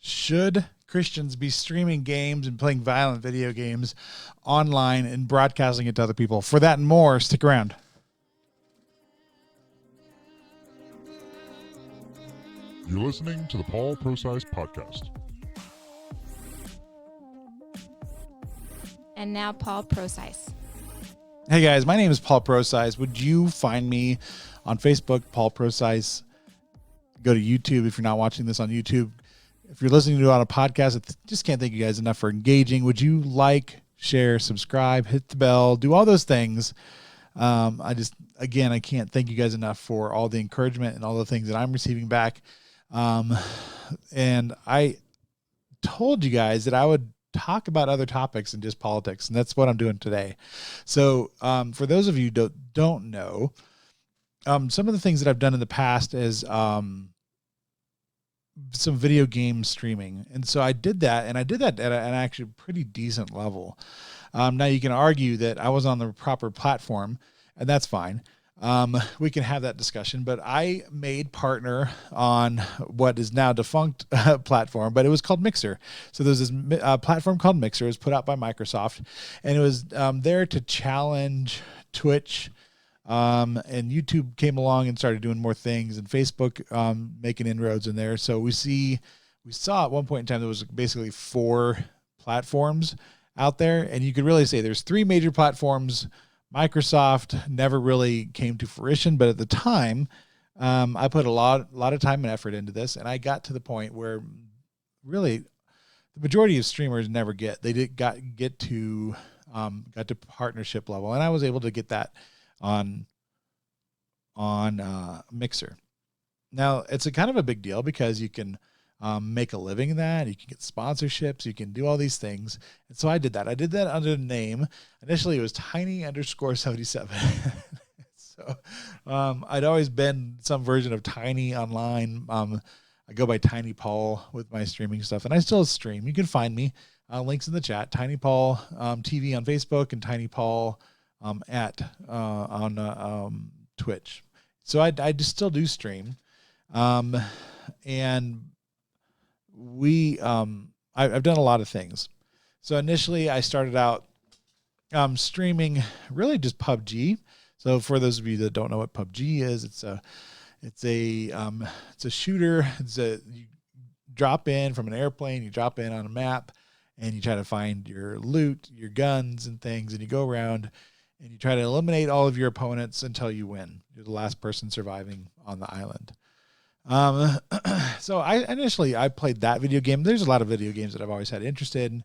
Should Christians be streaming games and playing violent video games online and broadcasting it to other people? For that and more, stick around. You're listening to the Paul Procise Podcast. And now Paul Procise. Hey guys, my name is Paul Procise. Would you find me on Facebook, Paul Procise? Go to YouTube if you're not watching this on YouTube. If you're listening to it on a podcast, I just can't thank you guys enough for engaging. Would you like, share, subscribe, hit the bell, do all those things? I can't thank you guys enough for all the encouragement and all the things that I'm receiving back. And I told you guys that I would talk about other topics than just politics, and that's what I'm doing today. So for those of you who don't know, some of the things that I've done in the past is some video game streaming. And so I did that, and I did that at an actually pretty decent level. Now you can argue that I was on the proper platform, and that's fine. We can have that discussion, but I made partner on what is now defunct platform, but it was called Mixer. So there's this platform called Mixer. It was put out by Microsoft, and it was there to challenge Twitch. And YouTube came along and started doing more things, and Facebook making inroads in there. So we saw at one point in time there was basically 4 platforms out there, and you could really say there's 3 major platforms. Microsoft never really came to fruition, but at the time, I put a lot of time and effort into this, and I got to the point where really the majority of streamers never got to partnership level, and I was able to get that on Mixer. Now it's a kind of a big deal because you can make a living in that. You can get sponsorships. You can do all these things. And so I did that. I did that under the name. Initially it was Tiny_77. So I'd always been some version of Tiny online. I go by Tiny Paul with my streaming stuff, and I still stream. You can find me. Links in the chat. Tiny Paul TV on Facebook and Tiny Paul on Twitch. So I just still do stream, and I've done a lot of things. So initially I started out streaming really just PUBG. So for those of you that don't know what PUBG is, it's a shooter. You drop in from an airplane, you drop in on a map, and you try to find your loot, your guns and things, and you go around and you try to eliminate all of your opponents until you win. You're the last person surviving on the island. So I played that video game. There's a lot of video games that I've always had interest in,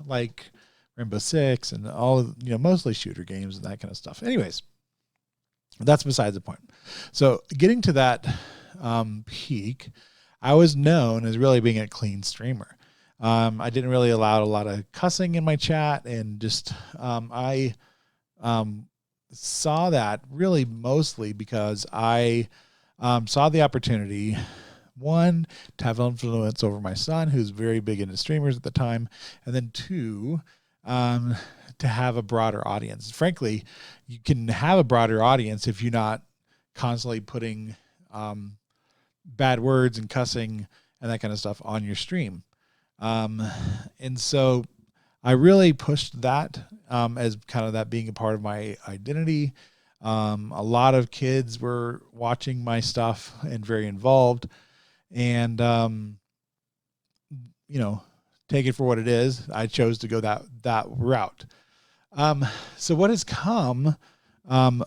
like Rainbow Six and all of, mostly shooter games and that kind of stuff. Anyways, that's besides the point. So getting to that peak, I was known as really being a clean streamer. I didn't really allow a lot of cussing in my chat, and just I saw that really mostly because I saw the opportunity, one, to have influence over my son, who's very big into streamers at the time, and then 2, to have a broader audience. Frankly, you can have a broader audience if you're not constantly putting bad words and cussing and that kind of stuff on your stream. And so I really pushed that as kind of that being a part of my identity. A lot of kids were watching my stuff and very involved, and take it for what it is. I chose to go that route. So what has come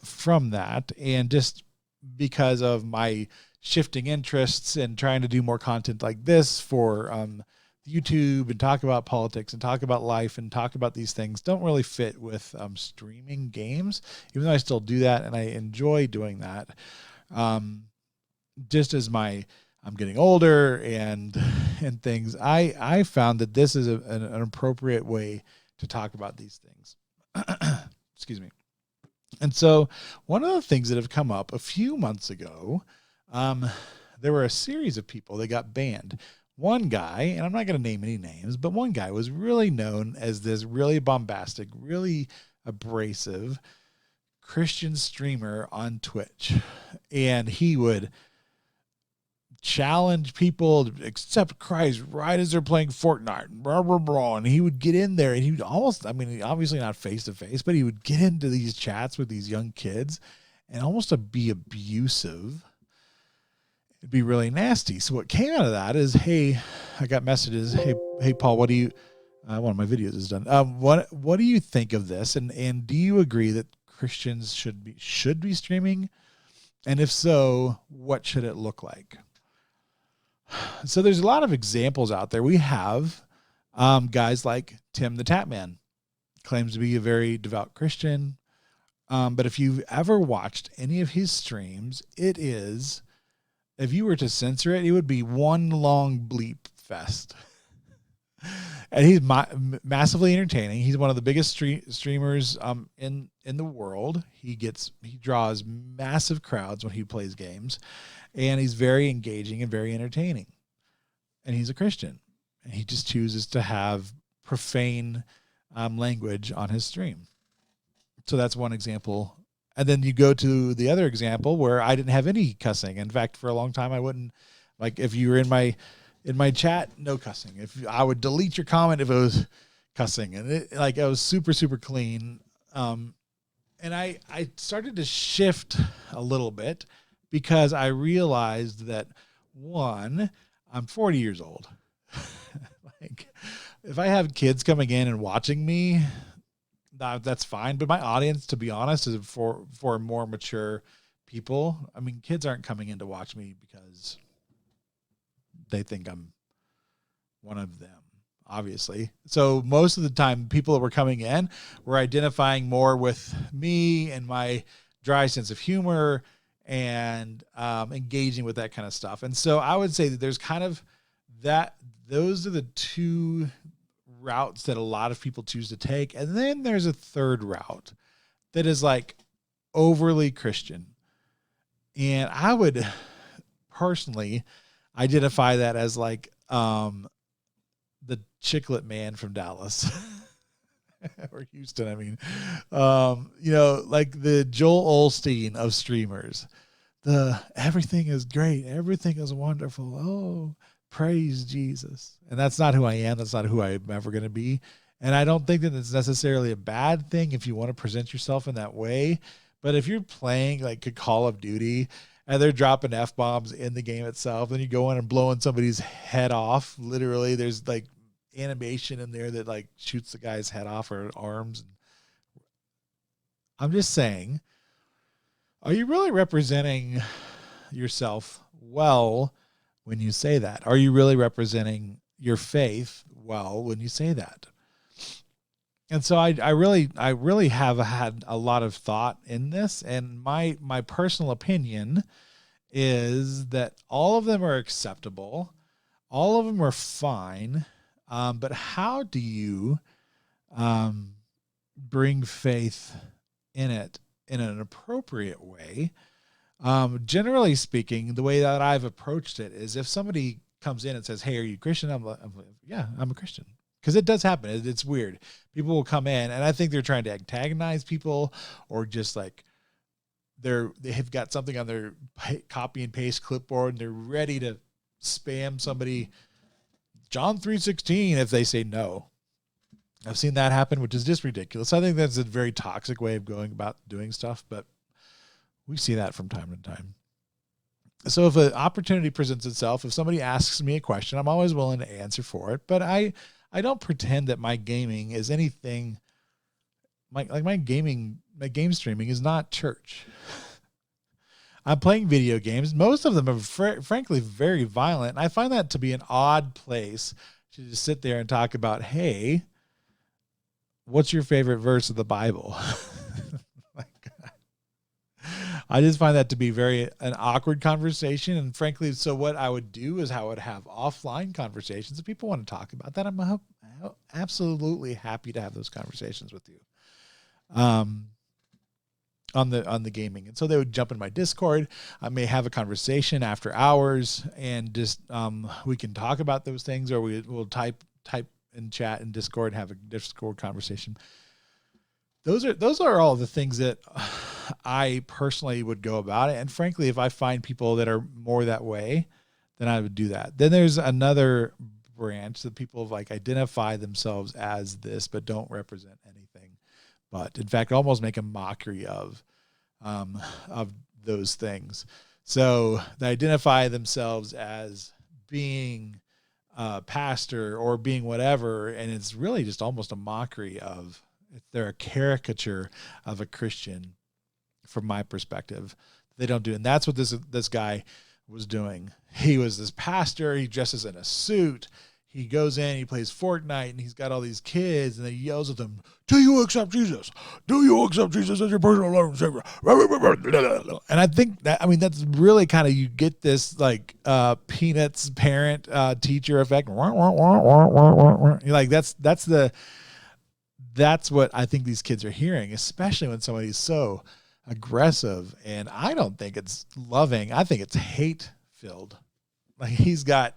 from that, and just because of my shifting interests and trying to do more content like this for YouTube and talk about politics and talk about life and talk about these things, don't really fit with streaming games, even though I still do that and I enjoy doing that. Just as I'm getting older and things, I found that this is an appropriate way to talk about these things. Excuse me. And so one of the things that have come up a few months ago, there were a series of people that got banned. One guy, and I'm not going to name any names, but one guy was really known as this really bombastic, really abrasive Christian streamer on Twitch. And he would challenge people to accept Christ right as they're playing Fortnite, blah, blah, blah. And he would get in there and he would almost, I mean, obviously not face to face, but he would get into these chats with these young kids and almost to be abusive. It'd be really nasty. So what came out of that is, hey, I got messages. Hey, Paul, what do you, one of my videos is done. What do you think of this? And do you agree that Christians should be streaming? And if so, what should it look like? So there's a lot of examples out there. We have guys like Tim the Tatman, claims to be a very devout Christian. But if you've ever watched any of his streams, it is, if you were to censor it, it would be one long bleep fest. And he's massively entertaining. He's one of the biggest streamers in the world. He draws massive crowds when he plays games, and he's very engaging and very entertaining. And he's a Christian, and he just chooses to have profane language on his stream. So that's one example. And then you go to the other example where I didn't have any cussing. In fact, for a long time, I wouldn't, like, if you were in my chat, no cussing. If I would delete your comment if it was cussing, and it was super, super clean. And I started to shift a little bit because I realized that, one, I'm 40 years old. Like, if I have kids coming in and watching me, that's fine. But my audience, to be honest, is for more mature people. I mean, kids aren't coming in to watch me because they think I'm one of them, obviously. So most of the time, people that were coming in were identifying more with me and my dry sense of humor and engaging with that kind of stuff. And so I would say that there's kind of that, those are the two routes that a lot of people choose to take. And then there's a third route that is like overly Christian. And I would personally identify that as like the Chiclet Man from Dallas or Houston. I mean, like the Joel Osteen of streamers. Everything is great. Everything is wonderful. Oh, praise Jesus. And that's not who I am. That's not who I'm ever going to be. And I don't think that it's necessarily a bad thing if you want to present yourself in that way. But if you're playing like a Call of Duty and they're dropping F-bombs in the game itself, then you go in and blowing somebody's head off. Literally, there's like animation in there that like shoots the guy's head off or arms. I'm just saying, are you really representing yourself well when you say that? Are you really representing your faith well when you say that? And so I really have had a lot of thought in this, and my personal opinion is that all of them are acceptable. All of them are fine. But how do you bring faith in it in an appropriate way? Generally speaking, the way that I've approached it is if somebody comes in and says, "Hey, are you Christian?" I'm like, yeah, I'm a Christian. Because it does happen. It's weird. People will come in, and I think they're trying to antagonize people, or just like they have got something on their copy and paste clipboard, and they're ready to spam somebody John 3:16 if they say no. I've seen that happen, which is just ridiculous. I think that's a very toxic way of going about doing stuff, but we see that from time to time. So if an opportunity presents itself, if somebody asks me a question, I'm always willing to answer for it. But I don't pretend that my gaming is anything my game streaming is not church. I'm playing video games. Most of them are frankly very violent. And I find that to be an odd place to just sit there and talk about, hey, what's your favorite verse of the Bible? I just find that to be an awkward conversation. And frankly, so what I would do is I would have offline conversations. If people want to talk about that, I'm absolutely happy to have those conversations with you on the gaming. And so they would jump in my Discord. I may have a conversation after hours, and just we can talk about those things, or we'll type in chat in Discord and have a Discord conversation. Those are all the things that I personally would go about it. And frankly, if I find people that are more that way, then I would do that. Then there's another branch that people like identify themselves as this, but don't represent anything. But in fact, almost make a mockery of those things. So they identify themselves as being a pastor or being whatever, and it's really just almost a mockery of. They're a caricature of a Christian, from my perspective. They don't do, and that's what this guy was doing. He was this pastor. He dresses in a suit. He goes in, he plays Fortnite, and he's got all these kids, and he yells at them, "Do you accept Jesus? Do you accept Jesus as your personal Lord and Savior?" And I think that, I mean, that's really kind of, you get this like Peanuts parent teacher effect. Like that's what I think these kids are hearing, especially when somebody's so aggressive. And I don't think it's loving. I think it's hate filled. Like, he's got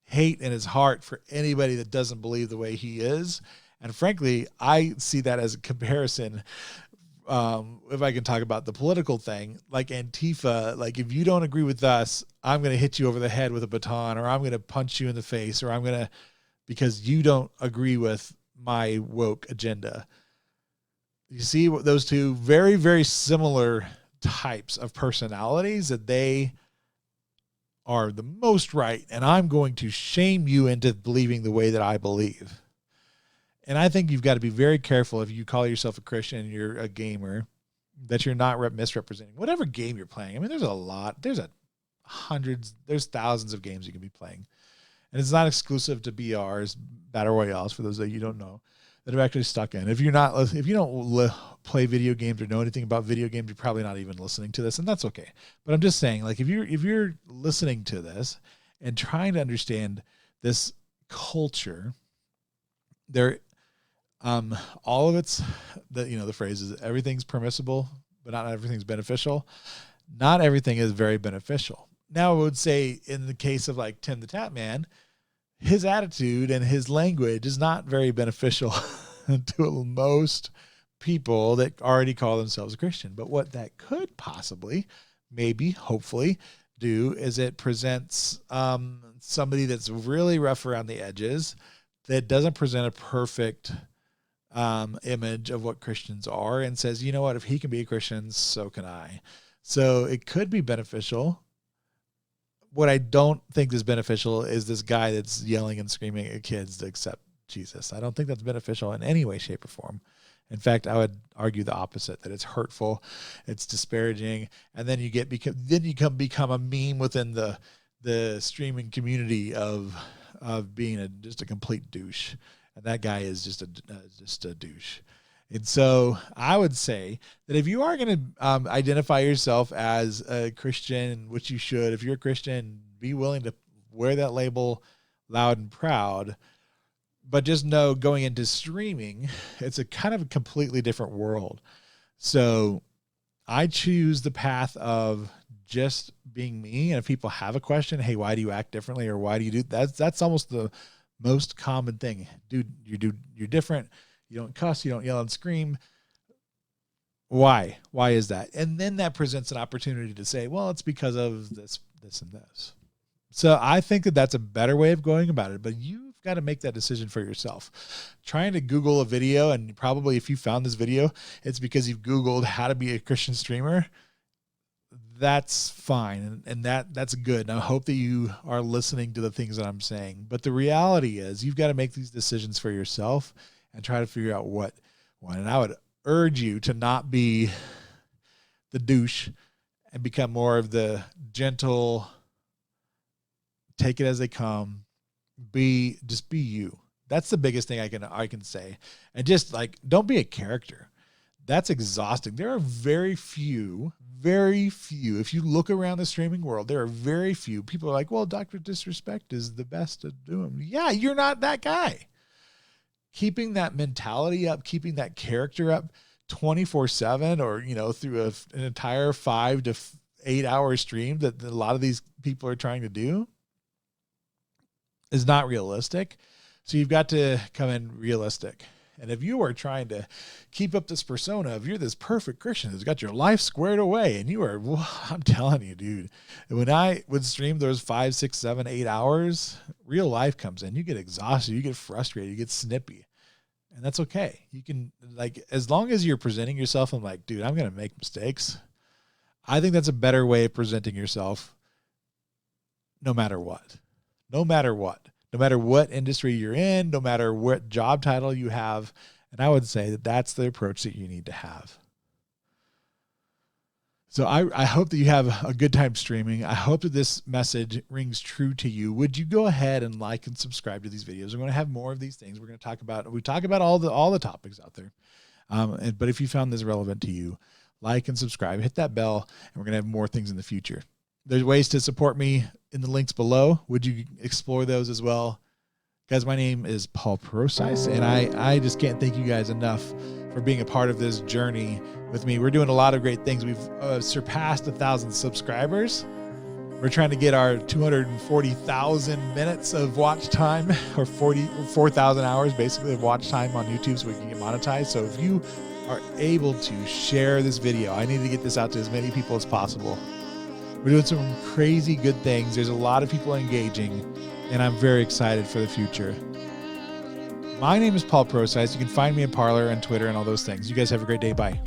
hate in his heart for anybody that doesn't believe the way he is. And frankly, I see that as a comparison. If I can talk about the political thing, like Antifa, like, if you don't agree with us, I'm going to hit you over the head with a baton, or I'm going to punch you in the face, or I'm going to, because you don't agree with my woke agenda. You see what those two very, very similar types of personalities, that they are the most right, and I'm going to shame you into believing the way that I believe. And I think you've got to be very careful, if you call yourself a Christian and you're a gamer, that you're not misrepresenting whatever game you're playing. I mean, there's thousands of games you can be playing. And it's not exclusive to BRs, Battle Royales, for those that you don't know, that are actually stuck in. If you don't play video games or know anything about video games, you're probably not even listening to this, and that's okay. But I'm just saying, like, if you're listening to this and trying to understand this culture, there, all of it's the phrase is, everything's permissible, but not everything's beneficial. Not everything is very beneficial. Now, I would say, in the case of like Tim the Tap Man, his attitude and his language is not very beneficial to most people that already call themselves a Christian. But what that could possibly, maybe, hopefully, do is it presents somebody that's really rough around the edges, that doesn't present a perfect image of what Christians are, and says, you know what, if he can be a Christian, so can I. So it could be beneficial. What I don't think is beneficial is this guy that's yelling and screaming at kids to accept Jesus. I don't think that's beneficial in any way, shape, or form. In fact, I would argue the opposite, that it's hurtful, it's disparaging, and then you become a meme within the streaming community of being just a complete douche. And that guy is just a douche. And so I would say that if you are going to identify yourself as a Christian, which you should, if you're a Christian, be willing to wear that label loud and proud. But just know, going into streaming, it's a kind of a completely different world. So I choose the path of just being me. And if people have a question, hey, why do you act differently, or why do you do that? That's almost the most common thing. Dude, you're different. You don't cuss, you don't yell and scream. Why? Why is that? And then that presents an opportunity to say, well, it's because of this, and this. So I think that that's a better way of going about it, but you've got to make that decision for yourself. Trying to Google a video, and probably if you found this video, it's because you've Googled how to be a Christian streamer. That's fine, and that's good. And I hope that you are listening to the things that I'm saying. But the reality is, you've got to make these decisions for yourself and try to figure out what one. And I would urge you to not be the douche and become more of the gentle, take it as they come, just be you. That's the biggest thing I can say. And just like, don't be a character. That's exhausting. There are very few, if you look around the streaming world, there are very few people are like, well, Dr. Disrespect is the best at doing. Yeah, you're not that guy. Keeping that mentality up, keeping that character up 24/7, or, through an entire 5 to 8 hour stream that a lot of these people are trying to do, is not realistic. So you've got to come in realistic. And if you are trying to keep up this persona of you're this perfect Christian who's got your life squared away, and you are, well, I'm telling you, dude, when I would stream those 5, 6, 7, 8 hours, real life comes in. You get exhausted, you get frustrated, you get snippy. And that's okay. You can, like, as long as you're presenting yourself and like, dude, I'm going to make mistakes. I think that's a better way of presenting yourself no matter what. No matter what. No matter what industry you're in, no matter what job title you have. And I would say that that's the approach that you need to have. So I hope that you have a good time streaming. I hope that this message rings true to you. Would you go ahead and like and subscribe to these videos? We're going to have more of these things. We're going to talk about, we talk about all the topics out there. But if you found this relevant to you, like and subscribe, hit that bell, and we're going to have more things in the future. There's ways to support me in the links below. Would you explore those as well? Guys, my name is Paul Procise, and I just can't thank you guys enough for being a part of this journey with me. We're doing a lot of great things. We've surpassed 1,000 subscribers. We're trying to get our 240,000 minutes of watch time, or 4,000 hours basically of watch time on YouTube, so we can get monetized. So if you are able to share this video, I need to get this out to as many people as possible. We're doing some crazy good things. There's a lot of people engaging, and I'm very excited for the future. My name is Paul Procise. You can find me at Parler and Twitter and all those things. You guys have a great day. Bye.